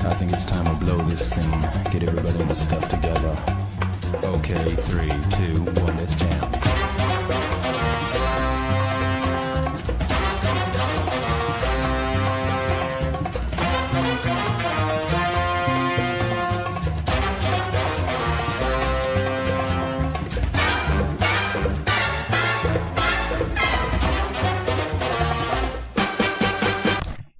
I think it's time to blow this scene. Get everybody in the stuff together. Okay, 3, 2, 1, let's jam.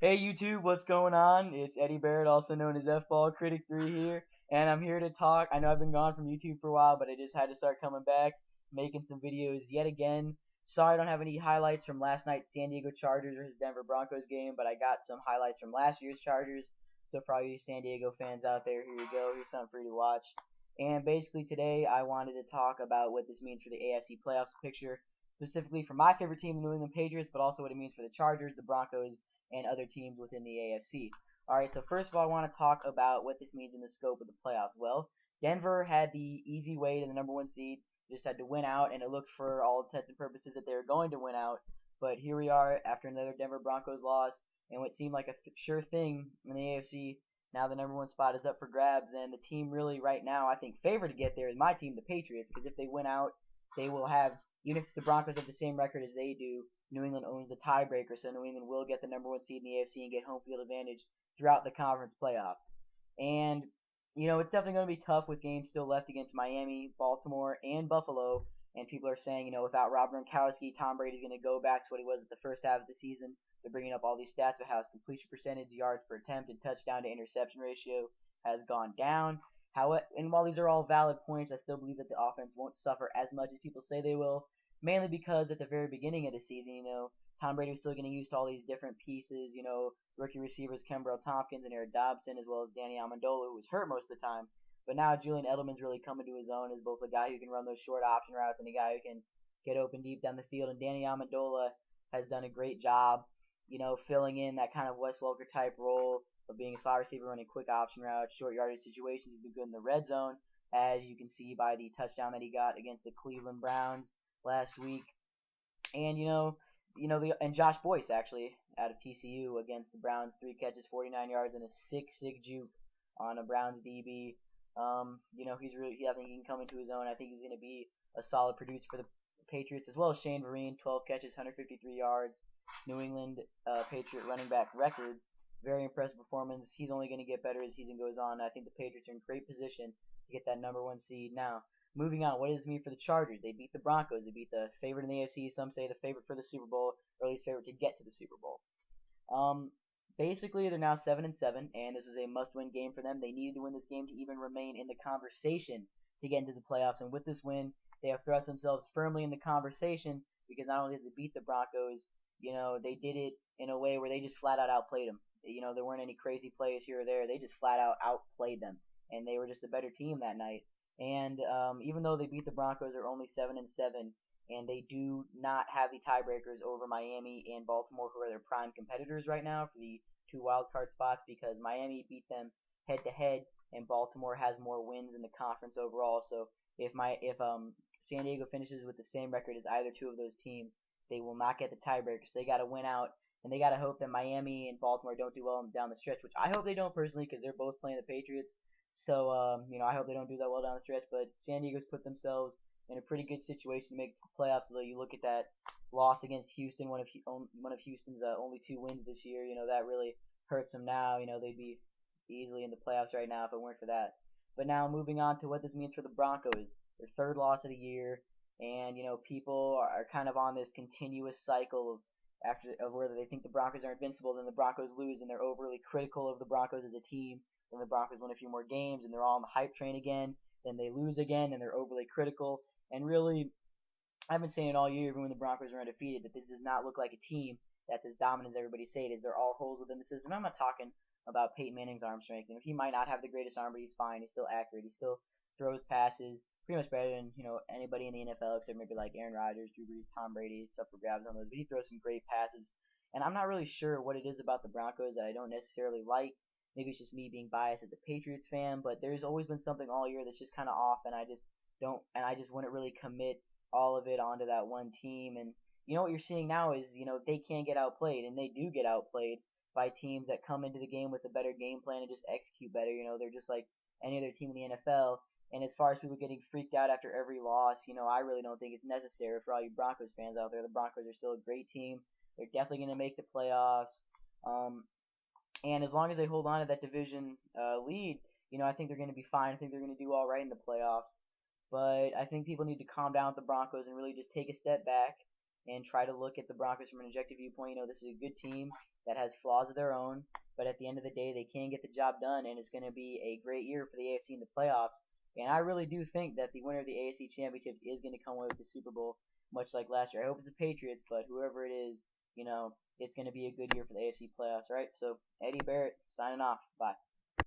Hey YouTube, what's going on? It's Eddie Barrett, also known as F-Ball Critic 3 here, and I'm here to talk. I know I've been gone from YouTube for a while, but I just had to start coming back, making some videos yet again. Sorry I don't have any highlights from last night's San Diego Chargers versus Denver Broncos game, but I got some highlights from last year's Chargers. So for all you San Diego fans out there, here you go. Here's something for you to watch. And basically today I wanted to talk about what this means for the AFC playoffs picture, specifically for my favorite team, the New England Patriots, but also what it means for the Chargers, the Broncos, and other teams within the AFC. Alright, so first of all, I want to talk about what this means in the scope of the playoffs. Well, Denver had the easy way to the number one seed. They just had to win out, and it looked for all intents and purposes that they were going to win out. But here we are after another Denver Broncos loss, and what seemed like a sure thing in the AFC. Now the number one spot is up for grabs, and the team really right now, I think, favored to get there is my team, the Patriots, because if they win out, they will have, even if the Broncos have the same record as they do, New England owns the tiebreaker, so New England will get the number one seed in the AFC and get home field advantage throughout the conference playoffs. And, you know, it's definitely going to be tough with games still left against Miami, Baltimore, and Buffalo. And people are saying, you know, without Rob Gronkowski, Tom Brady's going to go back to what he was at the first half of the season. They're bringing up all these stats about how his completion percentage, yards per attempt, and touchdown to interception ratio has gone down. And while these are all valid points, I still believe that the offense won't suffer as much as people say they will. Mainly because at the very beginning of the season, you know, Tom Brady was still getting used to all these different pieces, you know, rookie receivers Kenbrell Tompkins and Eric Dobson, as well as Danny Amendola, who was hurt most of the time. But now Julian Edelman's really coming to his own as both a guy who can run those short option routes and a guy who can get open deep down the field. And Danny Amendola has done a great job, you know, filling in that kind of Wes Welker type role of being a slot receiver, running quick option routes, short yardage situations. He's been good in the red zone, as you can see by the touchdown that he got against the Cleveland Browns last week. And and Josh Boyce actually out of TCU against the Browns, 3 catches, 49 yards, and a sick juke on a Browns DB. I think he can come into his own. I think he's going to be a solid producer for the Patriots, as well as Shane Vereen, 12 catches, 153 yards, New England Patriot running back record. Very impressive performance. He's only going to get better as the season goes on. I think the Patriots are in great position to get that number one seed. Now, moving on, what does this mean for the Chargers? They beat the Broncos. They beat the favorite in the AFC. Some say the favorite for the Super Bowl, or at least favorite to get to the Super Bowl. Basically, they're now 7-7, and this is a must-win game for them. They needed to win this game to even remain in the conversation to get into the playoffs. And with this win, they have thrust themselves firmly in the conversation because not only did they beat the Broncos, you know, they did it in a way where they just flat out outplayed them. You know, there weren't any crazy plays here or there. They just flat out outplayed them, and they were just a better team that night. And even though they beat the Broncos, they're only 7-7, and they do not have the tiebreakers over Miami and Baltimore, who are their prime competitors right now for the 2 wildcard spots, because Miami beat them head-to-head, and Baltimore has more wins in the conference overall. So if San Diego finishes with the same record as either two of those teams, they will not get the tiebreakers. So they got to win out, and they got to hope that Miami and Baltimore don't do well down the stretch, which I hope they don't personally, because they're both playing the Patriots. So, I hope they don't do that well down the stretch, but San Diego's put themselves in a pretty good situation to make the playoffs, although you look at that loss against Houston, one of Houston's only 2 wins this year, you know, that really hurts them now. You know, they'd be easily in the playoffs right now if it weren't for that. But now moving on to what this means for the Broncos, their 3rd loss of the year, and, you know, people are kind of on this continuous cycle of whether they think the Broncos are invincible, then the Broncos lose, and they're overly critical of the Broncos as a team. Then the Broncos win a few more games, and they're all on the hype train again. Then they lose again, and they're overly critical. And really, I've been saying all year, even when the Broncos are undefeated, that this does not look like a team that's as dominant as everybody say it is. There are all holes within the system. I'm not talking about Peyton Manning's arm strength. He might not have the greatest arm, but he's fine. He's still accurate. He still throws passes pretty much better than, you know, anybody in the NFL, except maybe like Aaron Rodgers, Drew Brees, Tom Brady. It's up for grabs on those. But he throws some great passes. And I'm not really sure what it is about the Broncos that I don't necessarily like. Maybe it's just me being biased as a Patriots fan, but there's always been something all year that's just kind of off, and I just wouldn't really commit all of it onto that one team. And what you're seeing now is, they can't get outplayed, and they do get outplayed by teams that come into the game with a better game plan and just execute better. They're just like any other team in the NFL. And as far as people getting freaked out after every loss, I really don't think it's necessary for all you Broncos fans out there. The Broncos are still a great team. They're definitely going to make the playoffs. And as long as they hold on to that division lead, I think they're going to be fine. I think they're going to do all right in the playoffs. But I think people need to calm down with the Broncos and really just take a step back and try to look at the Broncos from an objective viewpoint. This is a good team that has flaws of their own, but at the end of the day, they can get the job done, and it's going to be a great year for the AFC in the playoffs. And I really do think that the winner of the AFC Championship is going to come away with the Super Bowl, much like last year. I hope it's the Patriots, but whoever it is, it's going to be a good year for the AFC playoffs, right? So, Eddie Barrett signing off. Bye.